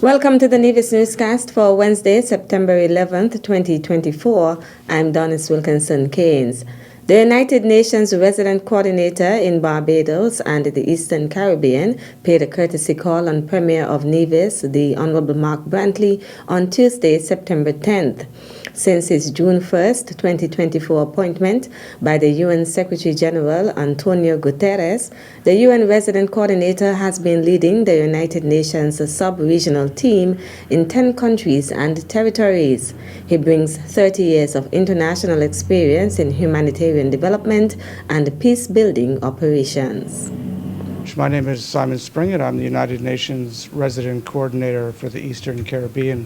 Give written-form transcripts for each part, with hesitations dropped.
Welcome to the Nevis newscast for Wednesday, September 11th, 2024. I'm Donis Wilkinson-Keynes. The United Nations Resident Coordinator in Barbados and the Eastern Caribbean paid a courtesy call on Premier of Nevis, the Honorable Mark Brantley, on Tuesday, September 10th. Since his June 1st, 2024 appointment by the UN Secretary-General Antonio Guterres, the UN Resident Coordinator has been leading the United Nations sub-regional team in 10 countries and territories. He brings 30 years of international experience in humanitarian development and peace-building operations. My name is Simon Spring, and I'm the United Nations Resident Coordinator for the Eastern Caribbean,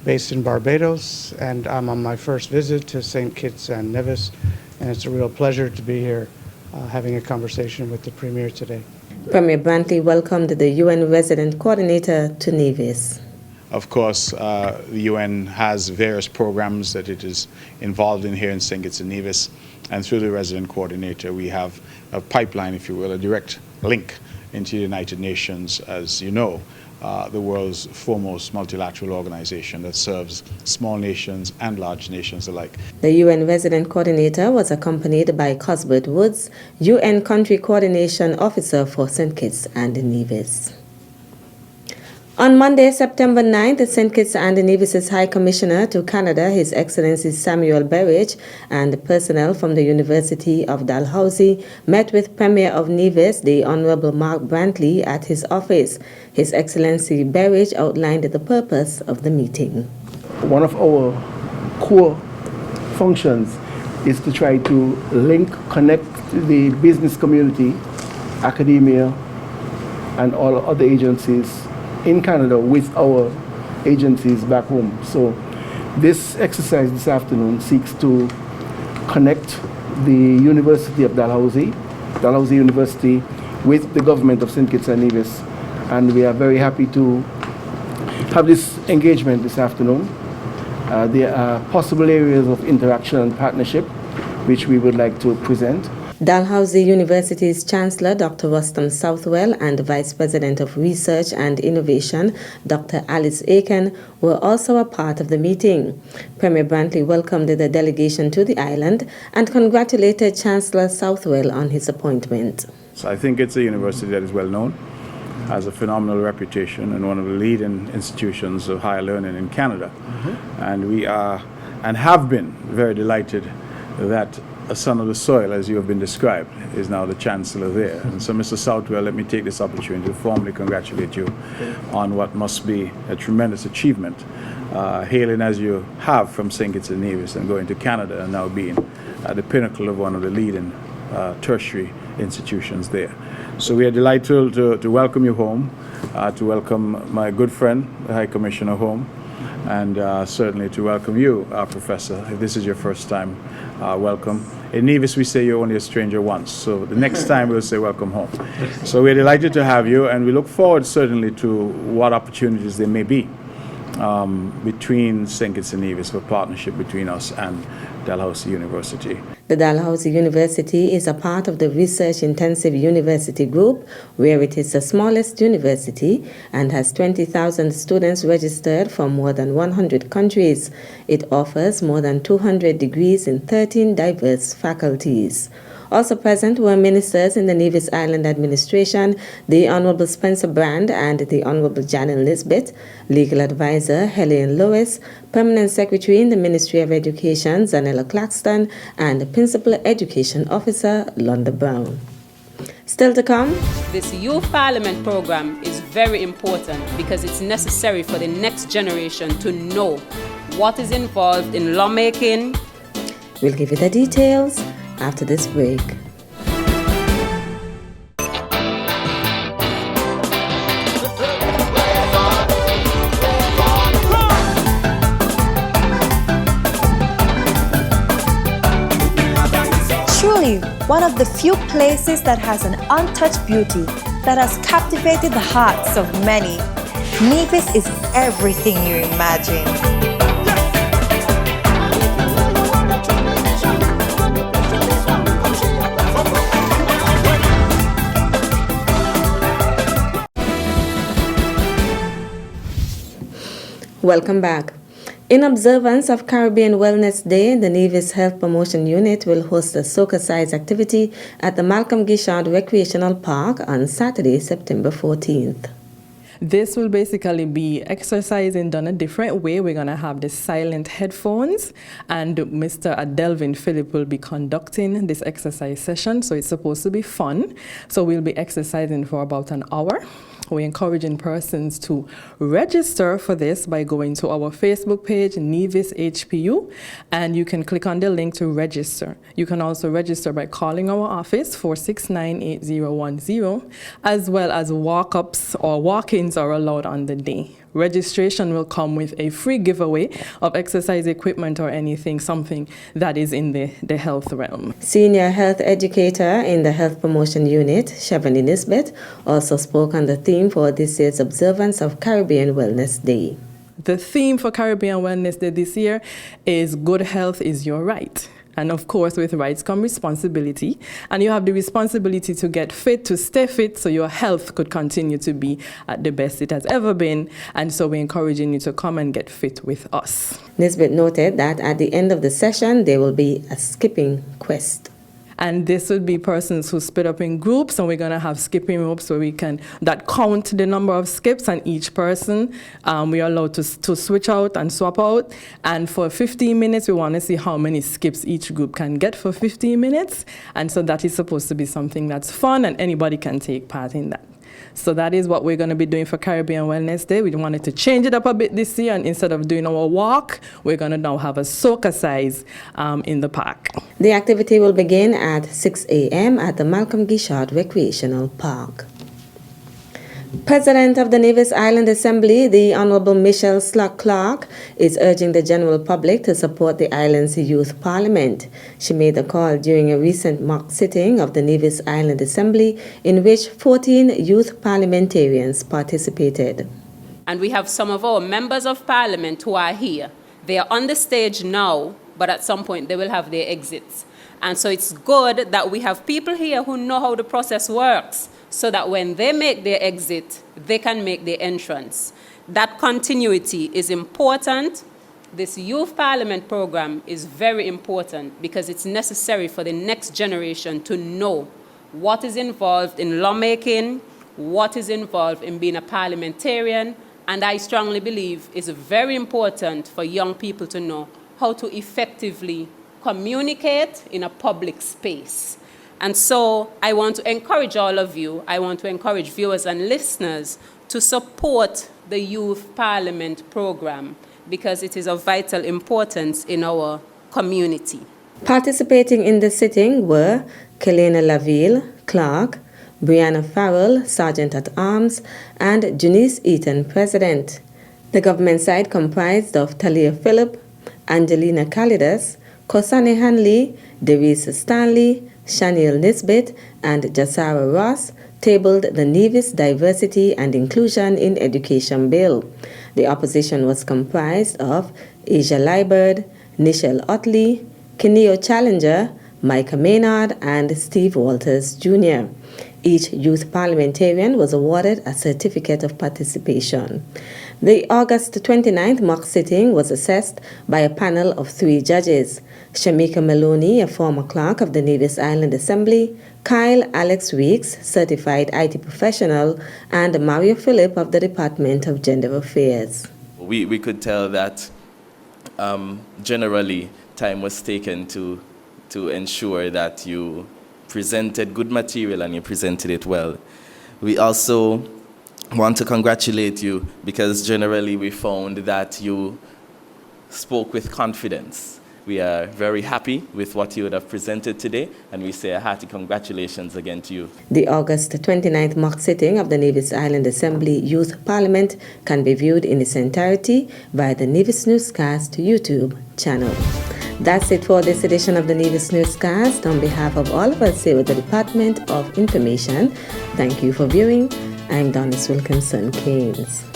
based in Barbados, and I'm on my first visit to St. Kitts and Nevis, and it's a real pleasure to be here having a conversation with the Premier today. Premier Brantley welcomed the UN Resident Coordinator to Nevis. Of course, the UN has various programs that it is involved in here in St. Kitts and Nevis, and through the Resident Coordinator we have a pipeline, if you will, a direct link into the United Nations, as you know, the world's foremost multilateral organization that serves small nations and large nations alike. The UN Resident Coordinator was accompanied by Cuthbert Woods, UN Country Coordination Officer for St. Kitts and Nevis. On Monday, September 9th, St. Kitts and Nevis' High Commissioner to Canada, His Excellency Samuel Berridge, and personnel from the University of Dalhousie met with Premier of Nevis, the Honorable Mark Brantley, at his office. His Excellency Berridge outlined the purpose of the meeting. One of our core functions is to try to connect the business community, academia, and all other agencies in Canada with our agencies back home. So this exercise this afternoon seeks to connect the University of Dalhousie University, with the government of St. Kitts and Nevis, and we are very happy to have this engagement this afternoon. There are possible areas of interaction and partnership which we would like to present. Dalhousie University's Chancellor, Dr. Rustam Southwell, and Vice President of Research and Innovation, Dr. Alice Aiken, were also a part of the meeting. Premier Brantley welcomed the delegation to the island and congratulated Chancellor Southwell on his appointment. So I think it's a university that is well known, has a phenomenal reputation, and one of the leading institutions of higher learning in Canada. And we are and have been very delighted that a son of the soil, as you have been described, is now the Chancellor there. And so, Mr. Southwell, let me take this opportunity to formally congratulate you on what must be a tremendous achievement, hailing as you have from St. Kitts and Nevis and going to Canada and now being at the pinnacle of one of the leading tertiary institutions there. So we are delighted to welcome you home, to welcome my good friend, the High Commissioner, home, and certainly to welcome you, Professor. If this is your first time, welcome. In Nevis, we say you're only a stranger once, so the next time we'll say welcome home. So we're delighted to have you, and we look forward certainly to what opportunities there may be between St. Kitts and Nevis for partnership between us and Dalhousie University. The Dalhousie University is a part of the Research Intensive University Group, where it is the smallest university and has 20,000 students registered from more than 100 countries. It offers more than 200 degrees in 13 diverse faculties. Also present were ministers in the Nevis Island Administration, the Honorable Spencer Brand and the Honorable Janet Lisbeth, Legal Advisor Helen Lewis, Permanent Secretary in the Ministry of Education Zanella Claxton, and Principal Education Officer Londa Brown. Still to come, this Youth Parliament program is very important because it's necessary for the next generation to know what is involved in lawmaking. We'll give you the details after this break. Truly, one of the few places that has an untouched beauty that has captivated the hearts of many. Nevis is everything you imagine. Welcome back. In observance of Caribbean Wellness Day, the Nevis Health Promotion Unit will host a soca-size activity at the Malcolm Gishard Recreational Park on Saturday, September 14th. This will basically be exercising done a different way. We're going to have the silent headphones, and Mr. Adelvin Phillip will be conducting this exercise session, so it's supposed to be fun. So we'll be exercising for about an hour. We're encouraging persons to register for this by going to our Facebook page, Nevis HPU, and you can click on the link to register. You can also register by calling our office, 469-8010, as well as walk-ups or walk-ins are allowed on the day. Registration will come with a free giveaway of exercise equipment or something that is in the health realm. Senior health educator in the Health Promotion Unit, Shavani Nisbet, also spoke on the theme for this year's observance of Caribbean Wellness Day. The theme for Caribbean Wellness Day this year is Good Health is Your Right. And of course, with rights come responsibility. And you have the responsibility to get fit, to stay fit, so your health could continue to be at the best it has ever been. And so we're encouraging you to come and get fit with us. Nisbet noted that at the end of the session, there will be a skipping quest. And this would be persons who split up in groups, and we're going to have skipping ropes where we can count the number of skips, and each person we are allowed to switch out and swap out. And for 15 minutes, we want to see how many skips each group can get for 15 minutes. And so that is supposed to be something that's fun, and anybody can take part in that. So that is what we're going to be doing for Caribbean Wellness Day. We wanted to change it up a bit this year, and instead of doing our walk, we're going to now have a soca-size in the park. The activity will begin at 6 a.m. at the Malcolm Gishard Recreational Park. President of the Nevis Island Assembly, the Honorable Michelle Clark, is urging the general public to support the island's youth parliament. She made the call during a recent mock sitting of the Nevis Island Assembly, in which 14 youth parliamentarians participated. And we have some of our members of parliament who are here. They are on the stage now, but at some point they will have their exits. And so it's good that we have people here who know how the process works, so that when they make their exit, they can make their entrance. That continuity is important. This youth parliament program is very important because it's necessary for the next generation to know what is involved in lawmaking, what is involved in being a parliamentarian, and I strongly believe it's very important for young people to know how to effectively communicate in a public space. And so I want to encourage all of you, I want to encourage viewers and listeners to support the Youth Parliament program because it is of vital importance in our community. Participating in the sitting were Kelena Laville, Clerk, Brianna Farrell, Sergeant at Arms, and Junice Eaton, President. The government side comprised of Talia Phillip, Angelina Kalidas, Kosane Hanley, Derise Stanley, Shaniel Nisbet, and Jasara Ross tabled the Nevis Diversity and Inclusion in Education Bill. The opposition was comprised of Asia Liebert, Nichelle Otley, Kineo Challenger, Micah Maynard, and Steve Walters Jr. Each youth parliamentarian was awarded a certificate of participation. The August 29th mock sitting was assessed by a panel of 3 judges: Shamika Maloney, a former clerk of the Nevis Island Assembly, Kyle Alex Weeks, certified IT professional, and Mario Phillip of the Department of Gender Affairs. We could tell that generally time was taken to ensure that you presented good material and you presented it well. We also want to congratulate you because generally we found that you spoke with confidence. We are very happy with what you would have presented today, and we say a hearty congratulations again to you. The August 29th mock sitting of the Nevis Island Assembly Youth Parliament can be viewed in its entirety via the Nevis Newscast YouTube channel. That's it for this edition of the Nevis Newscast. On behalf of all of us here with the Department of Information, thank you for viewing. I'm Donis Wilkinson Keynes.